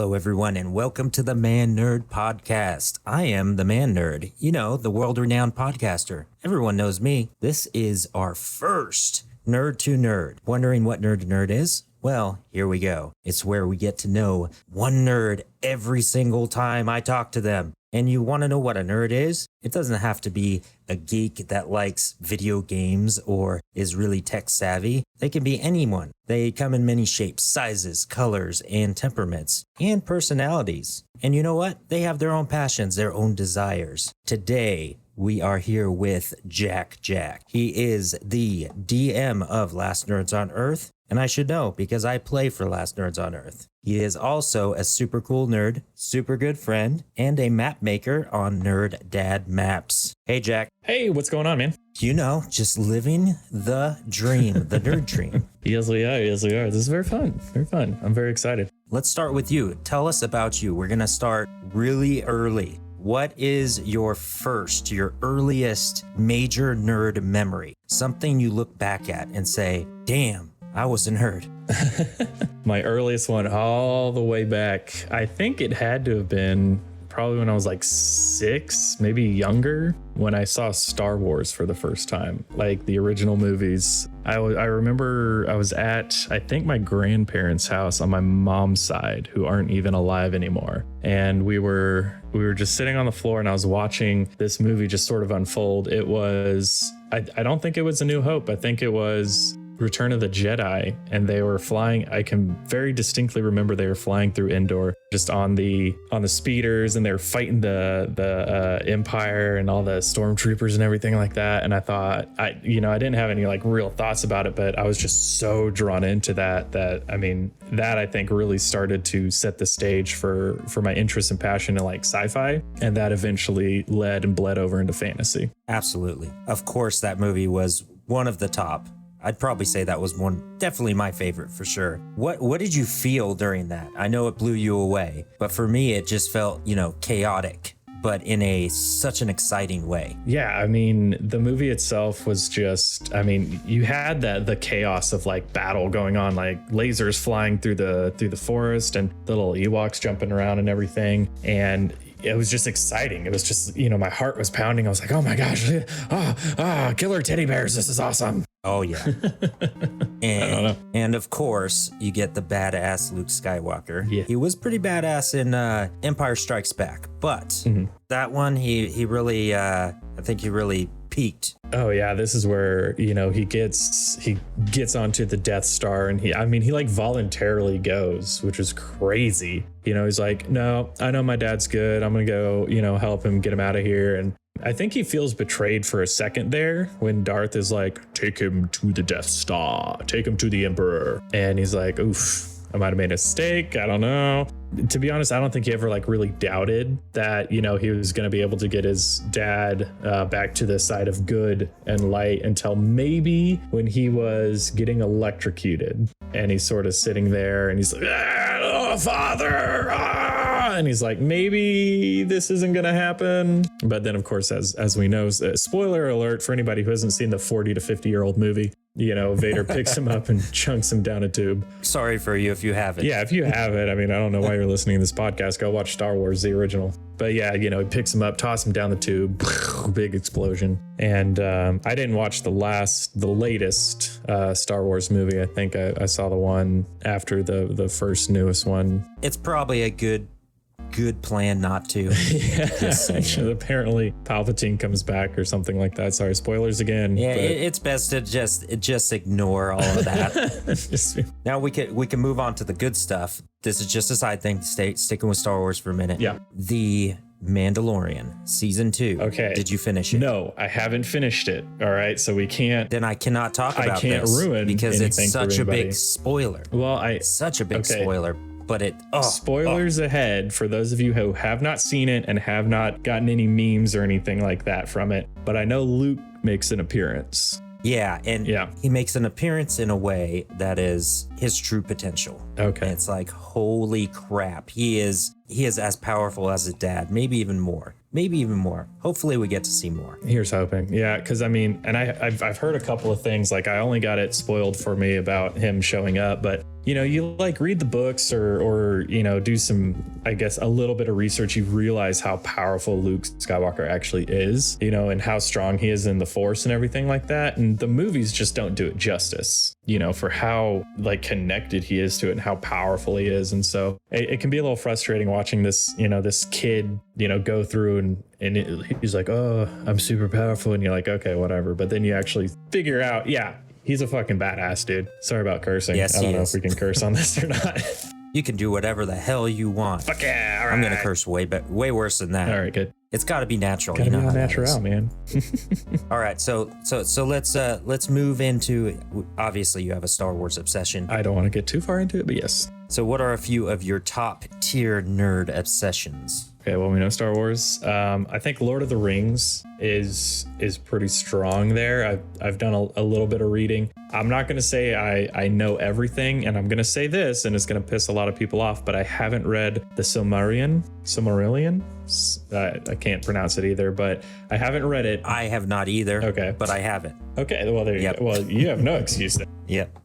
Hello, everyone, and welcome to the ManNerd podcast. I am the ManNerd, the world-renowned podcaster. Everyone knows me. This is our first Nerd2Nerd. Wondering what Nerd2Nerd is? Well, here we go. It's where we get to know one nerd every single time I talk to them. And you want to know what a nerd is? It doesn't have to be a geek that likes video games or is really tech savvy. They can be anyone. They come in many shapes, sizes, colors, and temperaments, and personalities. And you know what? They have their own passions, their own desires. Today, we are here with Jak Jak. He is the DM of Last Nerds on Earth. And I should know because I play for Last Nerds on Earth. He is also a super cool nerd, super good friend, and a map maker on Nerd2Nerd maps. Hey, Jak. Hey, what's going on, man? Just living the dream, the nerd dream. Yes, we are. Yes, we are. This is very fun. Very fun. I'm very excited. Let's start with you. Tell us about you. We're going to start really early. What is your earliest major nerd memory? Something you look back at and say, damn, I was a nerd. My earliest one all the way back, I think it had to have been probably when I was like 6, maybe younger, when I saw Star Wars for the first time, like the original movies. I remember I was at, I think, my grandparents' house on my mom's side, who aren't even alive anymore. And we were just sitting on the floor and I was watching this movie just sort of unfold. It was, I don't think it was A New Hope. I think it was Return of the Jedi, and they were flying. I can very distinctly remember they were flying through Endor, just on the speeders, and they were fighting the Empire and all the stormtroopers and everything like that. And I thought, I didn't have any like real thoughts about it, but I was just so drawn into that I think really started to set the stage for my interest and passion in like sci-fi, and that eventually led and bled over into fantasy. Absolutely. Of course, that movie was one of the top. I'd probably say that was definitely my favorite for sure. What did you feel during that? I know it blew you away, but for me, it just felt, chaotic, but in such an exciting way. Yeah, I mean, the movie itself was just, you had the chaos of like battle going on, like lasers flying through the forest and the little Ewoks jumping around and everything. And it was just exciting. It was just, my heart was pounding. I was like, oh my gosh, killer teddy bears. This is awesome. Oh, yeah. And of course, you get the badass Luke Skywalker. Yeah. He was pretty badass in Empire Strikes Back, but that one, he really, I think he really peaked. Oh yeah, this is where, he gets onto the Death Star, and he like voluntarily goes, which is crazy. He's like, no, I know my dad's good. I'm gonna go, help him, get him out of here. And I think he feels betrayed for a second there when Darth is like, take him to the Death Star, take him to the Emperor. And he's like, oof, I might have made a mistake. I don't know. To be honest, I don't think he ever like really doubted that, he was going to be able to get his dad back to the side of good and light until maybe when he was getting electrocuted, and he's sort of sitting there and he's like, oh, father. And he's like, maybe this isn't going to happen. But then, of course, as we know, spoiler alert for anybody who hasn't seen the 40 to 50-year-old movie, Vader picks him up and chunks him down a tube. Sorry for you if you haven't. Yeah, if you haven't, I don't know why you're listening to this podcast. Go watch Star Wars, the original. But yeah, he picks him up, tosses him down the tube, big explosion. And I didn't watch the latest Star Wars movie. I think I saw the one after the first newest one. It's probably a good plan not to. Yeah, apparently Palpatine comes back or something like that. Sorry, spoilers again. Yeah, it's best to just ignore all of that. Now we can move on to the good stuff. This is just a side thing. Sticking with Star Wars for a minute. Yeah. The Mandalorian season 2. Okay. Did you finish it? No, I haven't finished it. All right, so we can't. Then I cannot talk about this. I can't ruin because it's such a big spoiler. Well, such a big spoiler. But spoilers ahead for those of you who have not seen it and have not gotten any memes or anything like that from it. But I know Luke makes an appearance. Yeah, and he makes an appearance in a way that is his true potential. Okay. And it's like, holy crap, he is as powerful as his dad, maybe even more. Hopefully we get to see more. Here's hoping. Yeah, because I've heard a couple of things. Like, I only got it spoiled for me about him showing up, but you like read the books or do some, I guess, a little bit of research, you realize how powerful Luke Skywalker actually is, and how strong he is in the Force and everything like that. And the movies just don't do it justice, for how like connected he is to it and how powerful he is. And so it can be a little frustrating watching this, this kid, go through and he's like, oh, I'm super powerful. And you're like, okay, whatever. But then you actually figure out, yeah, he's a fucking badass, dude. Sorry about cursing. Yes, I don't know if we can curse on this or not. You can do whatever the hell you want. Fuck yeah, all right. I'm going to curse way worse than that. All right, good. It's got to be natural. Gotta be all how that natural, is. man. All right, so let's move into, obviously you have a Star Wars obsession. I don't want to get too far into it, but yes. So what are a few of your top tier nerd obsessions? Okay, well, we know Star Wars. I think Lord of the Rings is pretty strong there. I've done a little bit of reading. I'm not going to say I know everything, and I'm going to say this, and it's going to piss a lot of people off, but I haven't read the Silmarillion. I can't pronounce it either, but I haven't read it. I have not either. Okay, but I have it. Okay, well there you go. Well, you have no excuse then. Yep.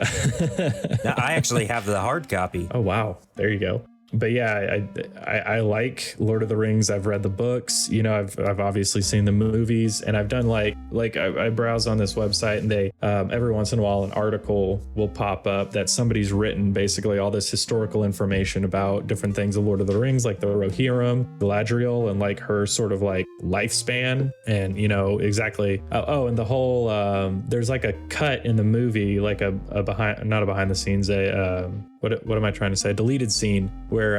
Now, I actually have the hard copy. Oh wow, there you go. But yeah, I like Lord of the Rings. I've read the books, I've obviously seen the movies, and I've done like I browse on this website, and they every once in a while an article will pop up that somebody's written basically all this historical information about different things of Lord of the Rings, like the Rohirrim, Galadriel, and like her sort of like lifespan, and exactly. And the whole there's like a cut in the movie, like a behind, not a behind the scenes, what am I trying to say? A deleted scene where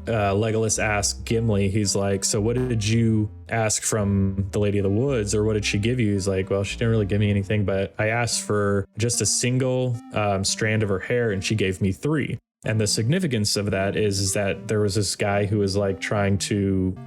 Legolas asked Gimli, he's like, so what did you ask from the Lady of the Woods, or what did she give you? He's like, well, she didn't really give me anything, but I asked for just a single strand of her hair, and she gave me 3. And the significance of that is that there was this guy who was like trying to,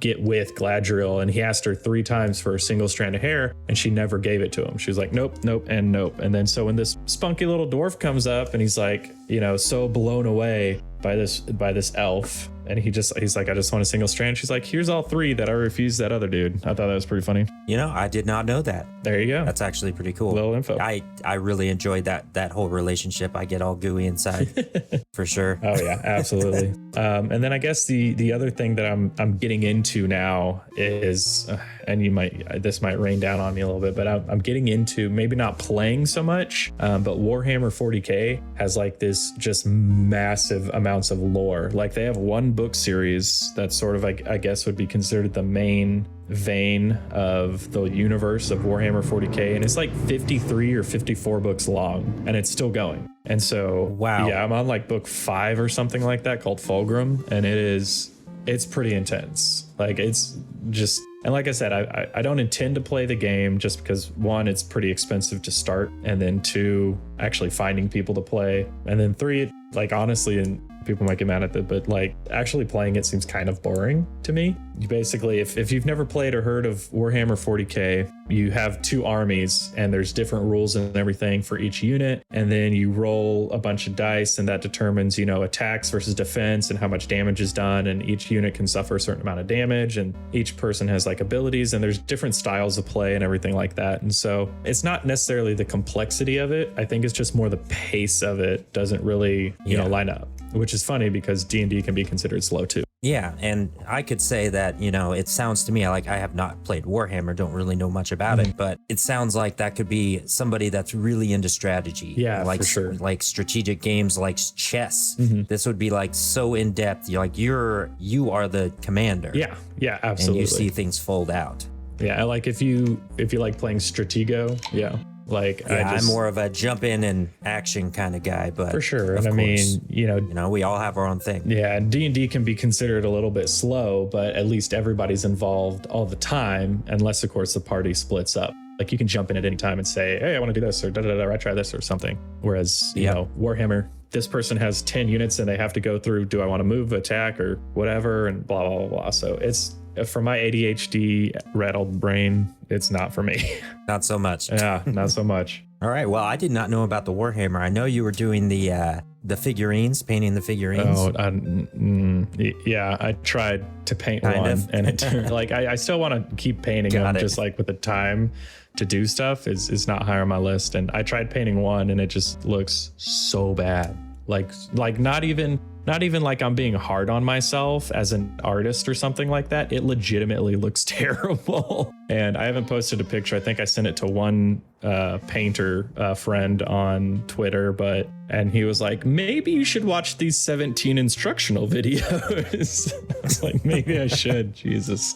get with Galadriel, and he asked her 3 times for a single strand of hair, and she never gave it to him. She was like, nope, nope, and nope. And then so when this spunky little dwarf comes up, and he's like, so blown away by this elf, and he's like, I just want a single strand. She's like, here's all 3 that I refused that other dude. I thought that was pretty funny. I did not know that. There you go. That's actually pretty cool. Little info. I really enjoyed that whole relationship. I get all gooey inside for sure. Oh yeah, absolutely. And then I guess the other thing that I'm getting into now is, and this might rain down on me a little bit, but I'm getting into maybe not playing so much, but Warhammer 40K has like this just massive amounts of lore. Like they have one book series that's sort of, I guess would be considered the main vein of the universe of Warhammer 40K, and it's like 53 or 54 books long, and it's still going. And so wow, yeah, I'm on like book 5 or something like that, called Fulgrim, and it's pretty intense. Like it's just, and like I said, I don't intend to play the game, just because 1, it's pretty expensive to start, and then 2, actually finding people to play, and then 3, like honestly, and people might get mad at that, but like actually playing it seems kind of boring to me. You basically, if you've never played or heard of Warhammer 40K, you have 2 armies, and there's different rules and everything for each unit, and then you roll a bunch of dice, and that determines attacks versus defense and how much damage is done, and each unit can suffer a certain amount of damage, and each person has like abilities, and there's different styles of play and everything like that. And so it's not necessarily the complexity of it, I think it's just more the pace of it doesn't really line up, which is funny because D&D can be considered slow too. Yeah, and I could say that, it sounds to me like I have not played Warhammer, don't really know much about it, but it sounds like that could be somebody that's really into strategy. Yeah, like, for sure. Like strategic games like chess. This would be like so in depth. You're like, you are the commander. Yeah, absolutely. And you see things fold out. Yeah, like if you like playing Stratego, yeah. Like I'm more of a jump in and action kind of guy, but for sure. And of course, mean, we all have our own thing. Yeah, and D&D can be considered a little bit slow, but at least everybody's involved all the time, unless of course the party splits up. Like you can jump in at any time and say, hey, I want to do this, or I try this or something. Whereas, Warhammer, this person has 10 units and they have to go through, do I want to move, attack, or whatever, and blah, blah, blah, blah. So it's, for my ADHD rattled brain, it's not for me. Not so much. Yeah, not so much. All right. Well, I did not know about the Warhammer. I know you were doing the The figurines, painting the figurines. Oh, yeah. I tried to paint Kind one, of. and it turned like I still want to keep painting them. Got it. Just like with the time to do stuff is not high on my list. And I tried painting one, and it just looks so bad. Like not even like I'm being hard on myself as an artist or something like that. It legitimately looks terrible. And I haven't posted a picture. I think I sent it to one painter friend on Twitter, and he was like, maybe you should watch these 17 instructional videos. I was like, maybe I should. Jesus.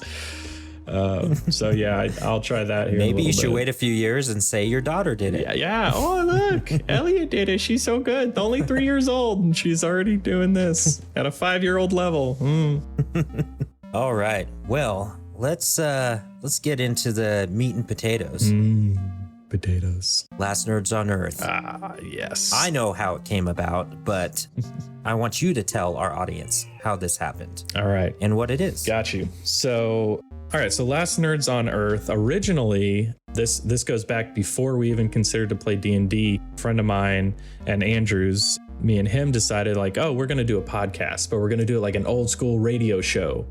So yeah, I'll try that here. Maybe you should wait a few years and say your daughter did it. Yeah. Oh, look, Elliot did it. She's so good. Only 3 years old, and she's already doing this at a 5-year-old level. All right. Well, let's get into the meat and potatoes. Potatoes. Last Nerds on Earth. Ah, yes. I know how it came about, but I want you to tell our audience how this happened. All right. And what it is. Got you. So, all right. So Last Nerds on Earth, originally, this goes back before we even considered to play D&D. A friend of mine and Andrew's, me and him decided like, oh, we're going to do a podcast, but we're going to do it like an old school radio show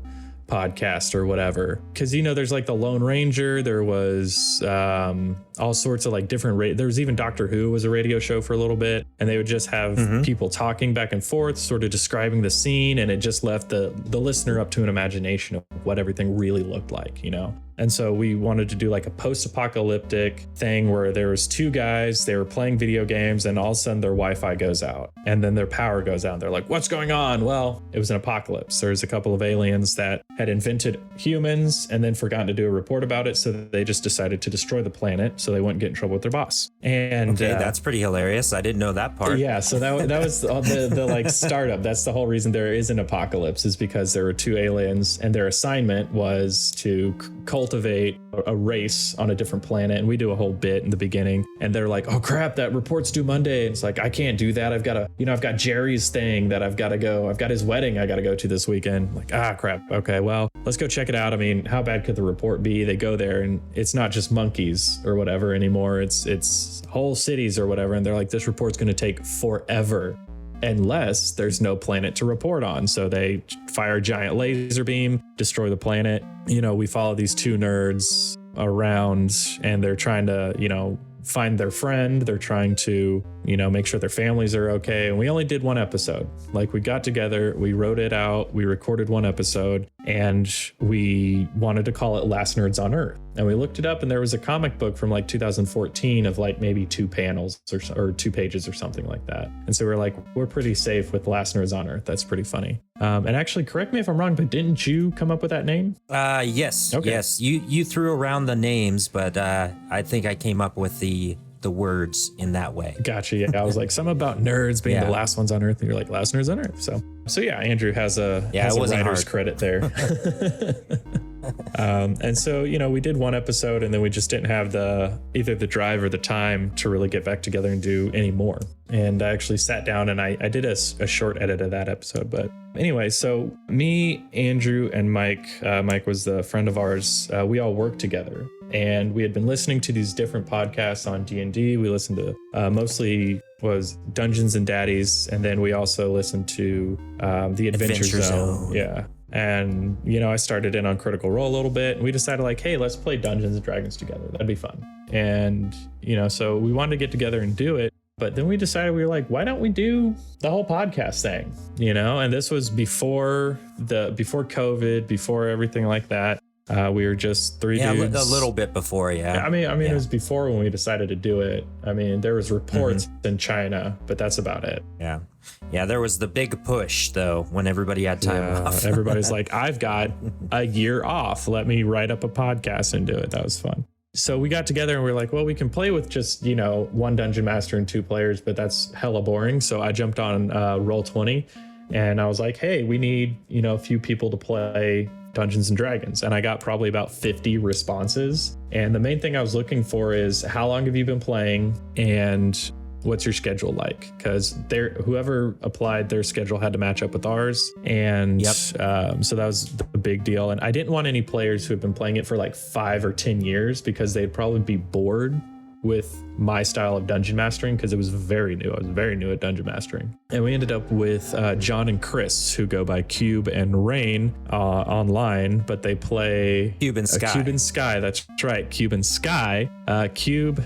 podcast or whatever. Because, there's like the Lone Ranger. There was all sorts of like different there was even Doctor Who was a radio show for a little bit, and they would just have people talking back and forth, sort of describing the scene, and it just left the listener up to an imagination of what everything really looked like, And so we wanted to do like a post-apocalyptic thing where there was 2 guys, they were playing video games, and all of a sudden their Wi-Fi goes out, and then their power goes out. They're like, what's going on? Well, it was an apocalypse. There's a couple of aliens that had invented humans and then forgotten to do a report about it, so they just decided to destroy the planet so they wouldn't get in trouble with their boss. And okay, that's pretty hilarious. I didn't know that part. Yeah, so that was the like startup. That's the whole reason there is an apocalypse, is because there were 2 aliens, and their assignment was to cultivate a race on a different planet. And we do a whole bit in the beginning, and they're like, oh crap, that report's due Monday. And it's like, I can't do that. I've got Jerry's thing that I've got to go. I've got his wedding I got to go to this weekend. Like, crap. Okay, well, let's go check it out. I mean, how bad could the report be? They go there, and it's not just monkeys or whatever anymore. It's whole cities or whatever. And they're like, this report's going to take forever unless there's no planet to report on. So they fire a giant laser beam, destroy the planet. We follow these 2 nerds around, and they're trying to, find their friend. They're trying to, make sure their families are okay. And we only did 1 episode. Like, we got together, we wrote it out, we recorded 1 episode, and we wanted to call it Last Nerds on Earth. And we looked it up, and there was a comic book from like 2014 of like maybe 2 panels or 2 pages or something like that. And so we're like, we're pretty safe with Last Nerds on Earth. That's pretty funny. And actually, correct me if I'm wrong, but didn't you come up with that name? Yes. Okay. Yes. You threw around the names, but I think I came up with the words in that way. Gotcha. Yeah, I was like, something about nerds being the last ones on Earth, and you're like, Last Nerds on Earth. So yeah, Andrew has a writer's credit there. And so, we did 1 episode, and then we just didn't have either the drive or the time to really get back together and do any more. And I actually sat down and I did a short edit of that episode. But anyway, so me, Andrew, and Mike, Mike was the friend of ours. We all worked together, and we had been listening to these different podcasts on D&D. We listened to mostly was Dungeons and Daddies. And then we also listened to the Adventure Zone. Yeah. And, I started in on Critical Role a little bit, and we decided like, hey, let's play Dungeons and Dragons together. That'd be fun. And, so we wanted to get together and do it. But then we decided, we were like, why don't we do the whole podcast thing? And this was before COVID, before everything like that. We were just 3 dudes. A little bit before, yeah. I mean, it was before when we decided to do it. I mean, there was reports in China, but that's about it. Yeah. Yeah, there was the big push, though, when everybody had time off. Everybody's like, I've got a year off. Let me write up a podcast and do it. That was fun. So we got together and we were like, well, we can play with just, 1 dungeon master and 2 players, but that's hella boring. So I jumped on Roll20, and I was like, hey, we need, a few people to play Dungeons and Dragons. And I got probably about 50 responses. And the main thing I was looking for is, how long have you been playing, and what's your schedule like? Because whoever applied, their schedule had to match up with ours. And so that was the big deal. And I didn't want any players who have been playing it for like 5 or 10 years, because they'd probably be bored with my style of dungeon mastering because it was very new. I was very new at dungeon mastering. And we ended up with John and Chris, who go by Cube and Rain online, but they play Cube and Sky. Cube and Sky, that's right, Cube and Sky. Cube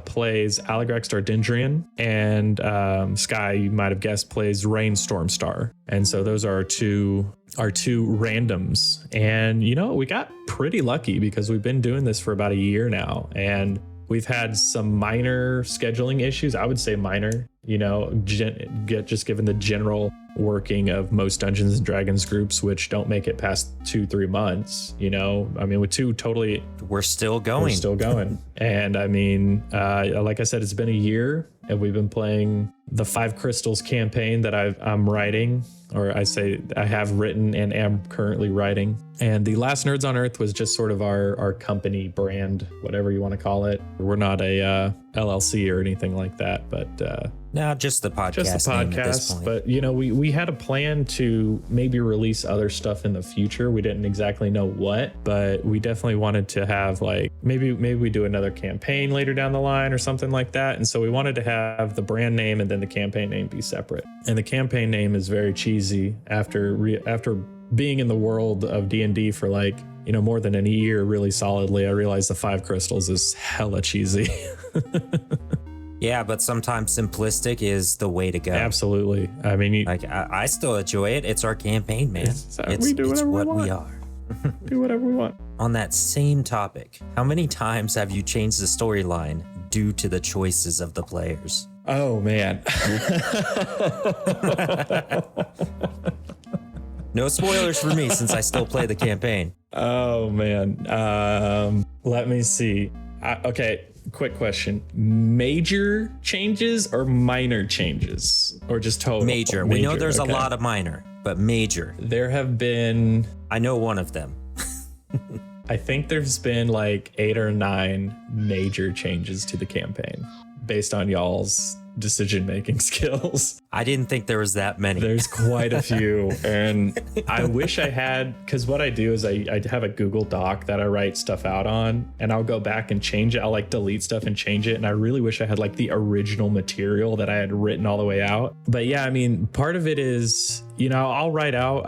plays Aligrax Dardendrian, and Sky, you might have guessed, plays Rainstorm Star. And so those are our two randoms. And you know, we got pretty lucky because we've been doing this for about a year now, and we've had some minor scheduling issues. I would say minor, you know, just given the general working of most Dungeons and Dragons groups, which don't make it past 2-3 months. You know, I mean, we're still going. And I mean, like I said, it's been a year, and we've been playing the 5 Crystals campaign that I'm writing, or I say I have written and am currently writing. And the Last Nerds on Earth was just sort of our company brand, whatever you want to call it. We're not a LLC or anything like that, but no, just the podcast. Just the name at this podcast. point. But you know, we had a plan to maybe release other stuff in the future. We didn't exactly know what, but we definitely wanted to have like maybe we do another campaign later down the line or something like that. And so we wanted to have the brand name and then the campaign name be separate. And the campaign name is very cheesy after being in the world of D&D for like, you know, more than a year really solidly. I realized the 5 Crystals is hella cheesy. Yeah, but sometimes simplistic is the way to go. Absolutely. I mean, I still enjoy it. It's our campaign, man. We do whatever what we want. we are. Do whatever we want. On that same topic, how many times have you changed the storyline due to the choices of the players? Oh, man. No spoilers for me since I still play the campaign. Oh, man. Let me see. Okay. Quick question. Major changes or minor changes? Or just total? Major. We know there's a lot of minor, but major. There have been... I know one of them. I think there's been like 8 or 9 major changes to the campaign based on y'all's decision-making skills. I didn't think there was that many. There's quite a few. And I wish I had, because what I do is I have a Google Doc that I write stuff out on, and I'll go back and change it. I'll like delete stuff and change it. And I really wish I had like the original material that I had written all the way out. But yeah, I mean, part of it is, you know, I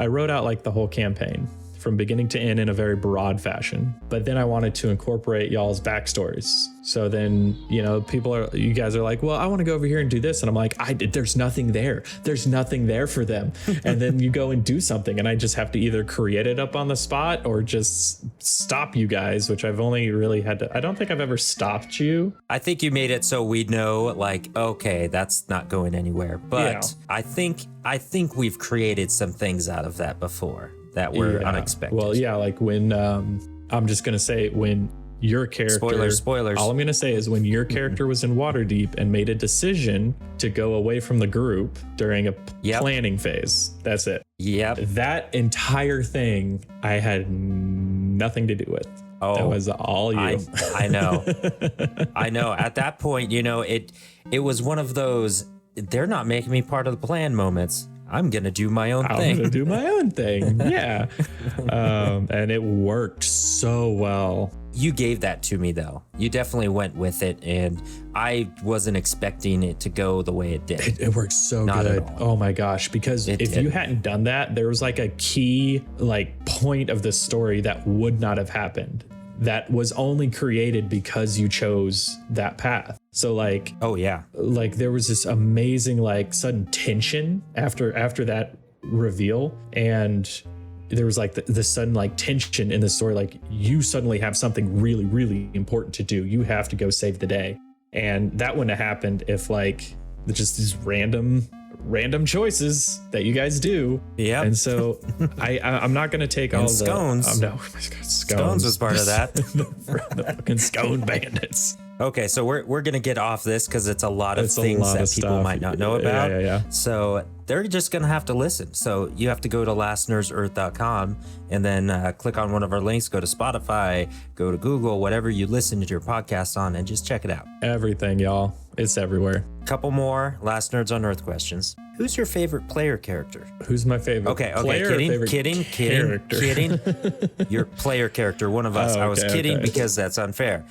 wrote out like the whole campaign from beginning to end in a very broad fashion. But then I wanted to incorporate y'all's backstories. So then, you know, you guys are like, well, I want to go over here and do this. And I'm like, there's nothing there. There's nothing there for them. And then you go and do something. And I just have to either create it up on the spot or just stop you guys, which I've only really had to, I don't think I've ever stopped you. I think you made it so we'd know, like, okay, that's not going anywhere. But yeah. I think we've created some things out of that before that were unexpected. Well, yeah, like when, I'm just going to say when your character... Spoilers. All I'm going to say is when your character was in Waterdeep and made a decision to go away from the group during a planning phase. That's it. Yep. That entire thing I had nothing to do with. Oh, that was all you. I know. I know. At that point, you know, it was one of those, they're not making me part of the plan moments. I'm going to do my own thing. I'm going to do my own thing. Yeah. And it worked so well. You gave that to me, though. You definitely went with it, and I wasn't expecting it to go the way it did. It worked so good. Oh my gosh. Because if you hadn't done that, there was like a key like point of the story that would not have happened. That was only created because you chose that path. So like, oh yeah, like there was this amazing like sudden tension after that reveal, and there was like the sudden like tension in the story. Like you suddenly have something really, really important to do. You have to go save the day, and that wouldn't have happened if like just these random choices that you guys do. Yeah. And so I'm not going to take all the scones. No, scones was part of that. the fucking scone bandits. Okay, so we're going to get off this because it's a lot of things that people might not know about. Yeah. So they're just going to have to listen. So you have to go to lastnerdsearth.com and then click on one of our links, go to Spotify, go to Google, whatever you listen to your podcast on, and just check it out. Everything, y'all. It's everywhere. Couple more Last Nerds on Earth questions. Who's your favorite player character? Who's my favorite player? Kidding. Your player character, one of us. I was kidding because that's unfair.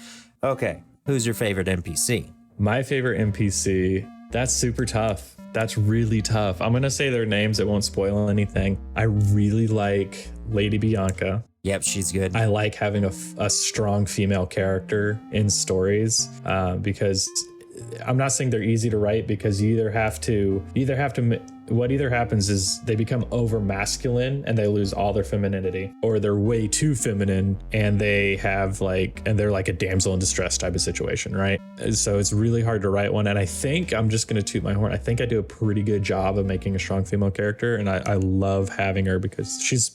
Okay. Who's your favorite NPC? My favorite NPC, that's super tough. That's really tough. I'm going to say their names. It won't spoil anything. I really like Lady Bianca. Yep, she's good. I like having a strong female character in stories because I'm not saying they're easy to write, because what either happens is they become over masculine and they lose all their femininity, or they're way too feminine and they're like a damsel in distress type of situation, right? So it's really hard to write one. And I think, I'm just going to toot my horn, I think I do a pretty good job of making a strong female character, and I love having her because she's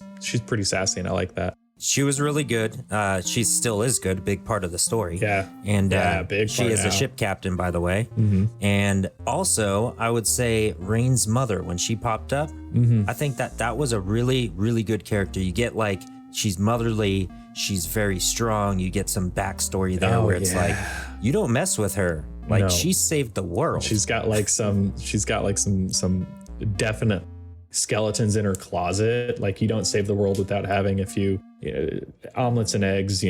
pretty sassy and I like that. She was really good. She still is good. A big part of the story. Yeah. And big she part is now. a ship captain, by the way. Mm-hmm. And also, I would say Rain's mother, when she popped up, I think that was a really, really good character. You get like, she's motherly. She's very strong. You get some backstory there where it's like, you don't mess with her. Like, No. she saved the world. She's got some definite skeletons in her closet. Like, you don't save the world without having a few omelets and eggs,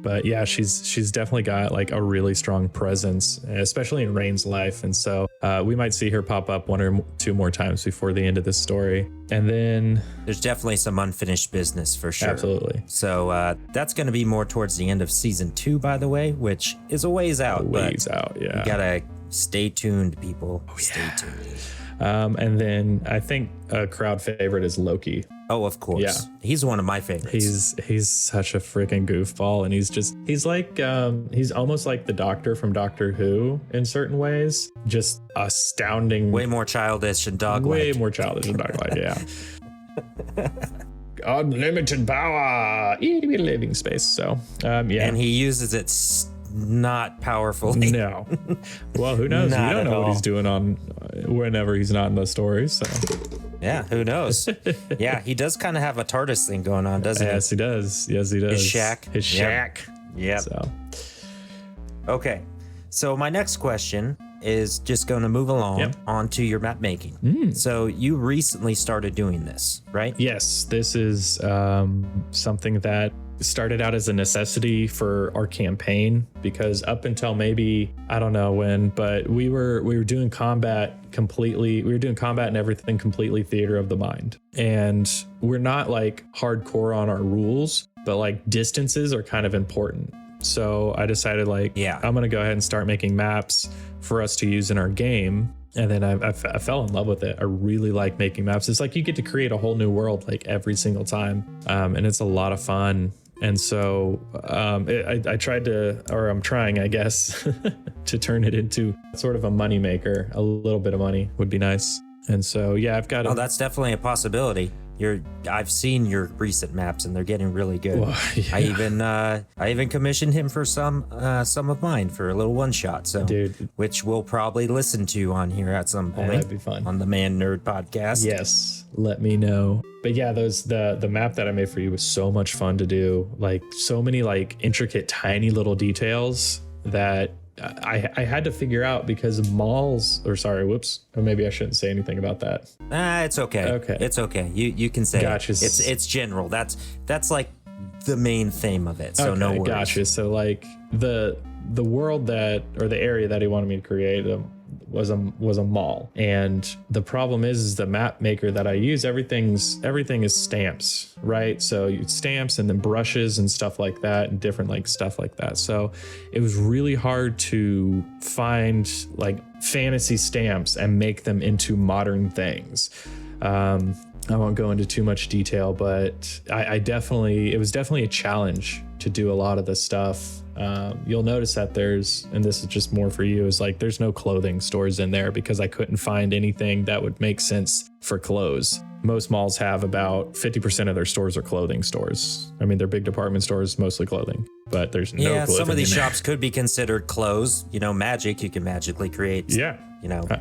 but yeah, she's definitely got like a really strong presence, especially in Rain's life. And so we might see her pop up one or two more times before the end of this story. And then There's definitely some unfinished business for sure. absolutely So that's going to be more towards the end of season 2, by the way, which is a ways out. out. Yeah. You gotta stay tuned, people. Stay tuned. And then I think a crowd favorite is Loki. Oh, of course. Yeah. He's one of my favorites. He's such a freaking goofball, and he's almost like the Doctor from Doctor Who in certain ways. Just astounding. way more childish and dog-like. Way more childish than dog-like, yeah. Unlimited power, living space. So, yeah. And he uses it not powerfully. No. Well, who knows? We Not don't at know what all. he's doing on whenever he's not in the story. So, Yeah, who knows? Yeah, he does kind of have a TARDIS thing going on, doesn't yes, he does. Yes, he does. His shack. His Yep. shack. Yep. So, Okay. So my next question is just going to move along onto your map making. So you recently started doing this, right? yes, this is something that started out as a necessity for our campaign, because up until maybe, I don't know when, but we were doing combat completely. We were doing combat and everything completely theater of the mind. And we're not like hardcore on our rules, but like distances are kind of important. So I decided I'm going to go ahead and start making maps for us to use in our game. And then I fell in love with it. I really like making maps. It's like you get to create a whole new world like every single time. And it's a lot of fun. And so I tried to, or I'm trying, I guess, to turn it into sort of a money maker. A little bit of money would be nice. And so, yeah, I've got Oh, that's definitely a possibility. I've seen your recent maps and they're getting really good. Well, yeah. I even commissioned him for some of mine for a little one shot. So, Dude. which we'll probably listen to on here at some point. that'd be fun. On the ManNerd podcast. Yes, let me know. But yeah, the map that I made for you was so much fun to do. Like so many like intricate, tiny little details that I had to figure out, because or maybe I shouldn't say anything about that. It's okay. Okay. It's okay. You can say Gotcha. it. It's general. That's like the main theme of it. So no worries. Gotcha. So like the world or the area that he wanted me to create was a mall, and the problem is the map maker that I use, everything is stamps, right? So you stamps and then brushes and stuff like that, and different like stuff like that. So it was really hard to find like fantasy stamps and make them into modern things. I won't go into too much detail, but it was definitely a challenge to do a lot of this stuff. You'll notice that and this is just more for you, is like there's no clothing stores in there, because I couldn't find anything that would make sense for clothes. Most malls have about 50% of their stores are clothing stores. I mean, they're big department stores, mostly clothing, but there's no clothing. Some of these in there. shops could be considered clothes. Magic. You can magically create.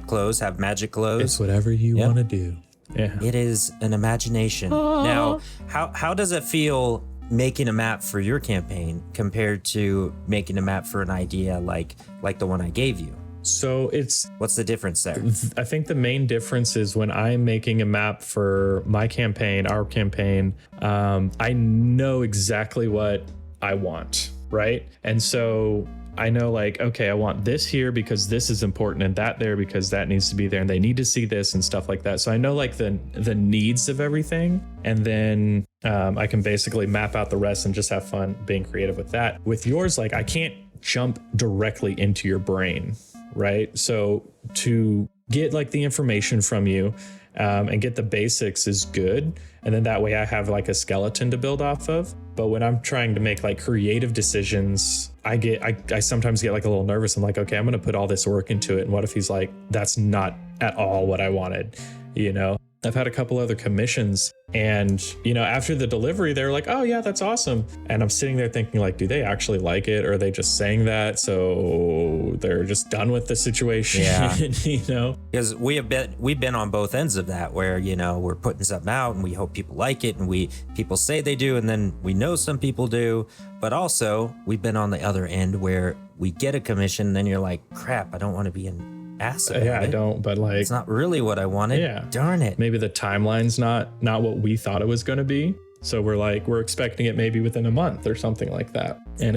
Clothes. Have magic clothes. It's whatever you want to do. Yeah. It is an imagination. Now, how does it feel making a map for your campaign compared to making a map for an idea like the one I gave you? So what's the difference there? I think the main difference is when I'm making a map for my campaign, our campaign, I know exactly what I want, right? And so I know like, okay, I want this here because this is important and that there because that needs to be there and they need to see this and stuff like that. So I know like the needs of everything. And then I can basically map out the rest and just have fun being creative with that. With yours, like I can't jump directly into your brain, right? So to get like the information from you and get the basics is good. And then that way I have like a skeleton to build off of. But when I'm trying to make like creative decisions, I sometimes get like a little nervous. I'm like, okay, I'm going to put all this work into it. And what if he's like, that's not at all what I wanted, you know? I've had a couple other commissions and, you know, after the delivery, they're like, oh yeah, that's awesome. And I'm sitting there thinking like, do they actually like it? Or are they just saying that? So they're just done with the situation, Yeah. you know? Because we've been on both ends of that where, you know, we're putting something out and we hope people like it and people say they do. And then we know some people do, but also we've been on the other end where we get a commission and then you're like, crap, I don't want to be an ass about it. I don't, but like, it's not really what I wanted. Yeah. Darn it. Maybe the timeline's not what we thought it was going to be. So we're expecting it maybe within a month or something like that. And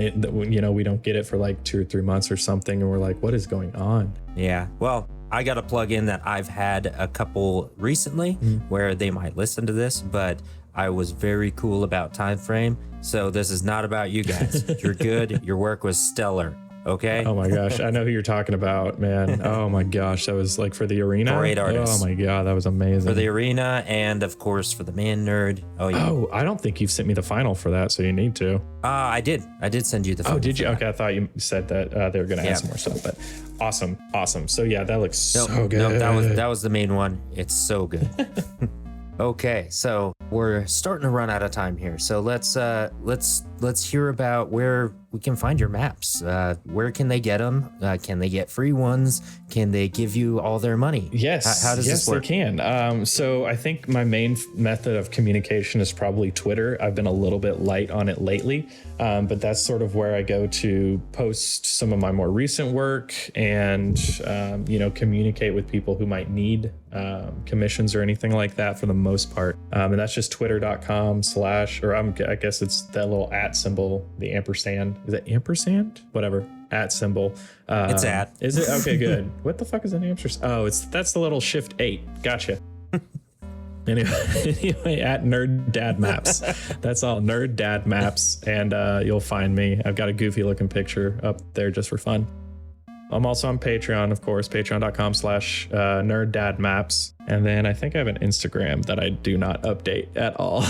you know, we don't get it for like 2 or 3 months or something. And we're like, what is going on? Yeah. Well, I got to plug in that I've had a couple recently where they might listen to this, but I was very cool about time frame. So this is not about you guys. You're good. Your work was stellar. Okay. Oh my gosh. I know who you're talking about, man. Oh my gosh. That was like for the arena. Great artist. Oh my God. That was amazing. For the arena and of course for the ManNerd. Oh yeah. Oh, I don't think you've sent me the final for that. So you need to. I did send you the final. Oh, did you? for that. Okay. I thought you said that they were going to add some more stuff, but awesome. So yeah, that looks so good. No, that was the main one. It's so good. Okay, so we're starting to run out of time here. So let's hear about where we can find your maps. Where can they get them? Can they get free ones? Can they give you all their money? Yes. How does this work? Yes, they can. So I think my main method of communication is probably Twitter. I've been a little bit light on it lately, but that's sort of where I go to post some of my more recent work and, you know, communicate with people who might need commissions or anything like that for the most part. And that's just twitter.com/ or I guess it's that little @ symbol, the ampersand. Is it ampersand? Whatever. @ symbol. It's at. Is it? Okay, good. What the fuck is an ampersand? Oh, that's the little shift 8. Gotcha. Anyway, at Nerd Dad Maps. That's all. Nerd Dad Maps. And you'll find me. I've got a goofy looking picture up there just for fun. I'm also on Patreon, of course, patreon.com/ nerddadmaps. And then I think I have an Instagram that I do not update at all.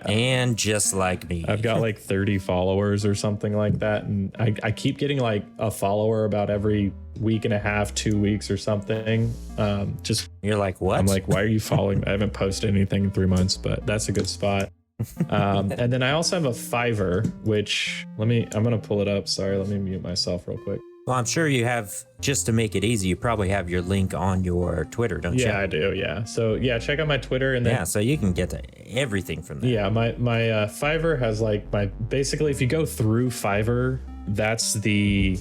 And just like me. I've got like 30 followers or something like that. And I keep getting like a follower about every week and a half, 2 weeks or something. You're like, what? I'm like, why are you following? I haven't posted anything in 3 months, but that's a good spot. And then I also have a Fiverr, which I'm going to pull it up. Sorry, let me mute myself real quick. Well, I'm sure you have, just to make it easy, you probably have your link on your Twitter, don't you? Yeah, I do. Yeah. So yeah, check out my Twitter and then. Yeah, so you can get to everything from there. Yeah, my Fiverr has like basically if you go through Fiverr, that's the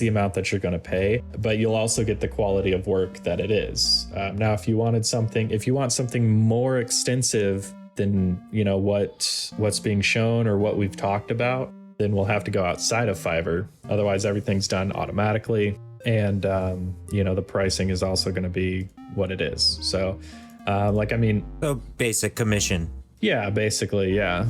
amount that you're going to pay, but you'll also get the quality of work that it is. Now, if you want something more extensive than, you know, what's being shown or what we've talked about, then we'll have to go outside of Fiverr. Otherwise, everything's done automatically. And, you know, the pricing is also going to be what it is. So, So basic commission. Yeah, basically. Yeah.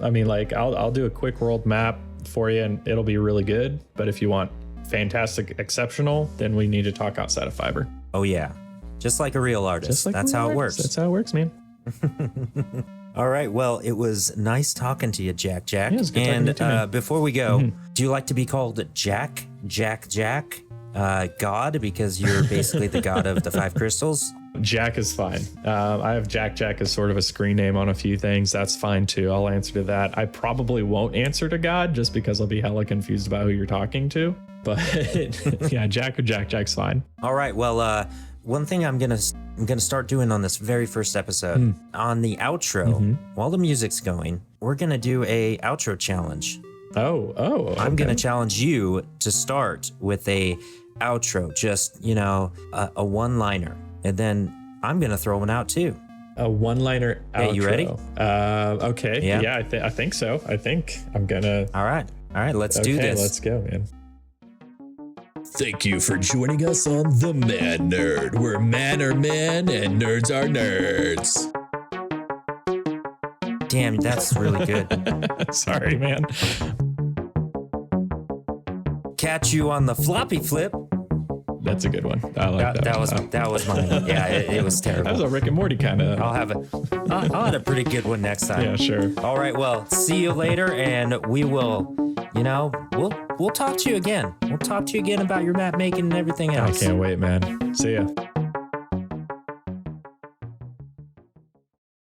I mean, like I'll do a quick world map for you and it'll be really good. But if you want fantastic, exceptional, then we need to talk outside of Fiverr. Oh yeah. Just like a real artist. That's how it works. That's how it works, man. All right. Well, it was nice talking to you, Jak Jak. Yeah, it was good talking to you too, man. Before we go, do you like to be called Jak Jak, God, because you're basically the god of the 5 crystals? Jack is fine. I have Jak Jak as sort of a screen name on a few things. That's fine too. I'll answer to that. I probably won't answer to God just because I'll be hella confused about who you're talking to. But yeah, Jak or Jak Jak's fine. All right. Well, one thing I'm gonna start doing on this very first episode, on the outro, while the music's going, we're gonna do a outro challenge. Oh, okay. I'm gonna challenge you to start with a outro, just, you know, a one-liner, and then I'm gonna throw one out too. A one-liner outro. Hey, you ready? Okay. Yeah. I think so. I think I'm gonna. All right. All right, let's do this. Let's go, man. Thank you for joining us on The Man Nerd, where men are men and nerds are nerds. Damn, that's really good. Sorry, man. Catch you on the floppy flip. That's a good one. I like that. That was mine. Yeah, it was terrible. That was a Rick and Morty kind of. I'll have a pretty good one next time. Yeah, sure. All right, well, see you later, and we will, we'll talk to you again. We'll talk to you again about your map making and everything else. I can't wait, man. See ya.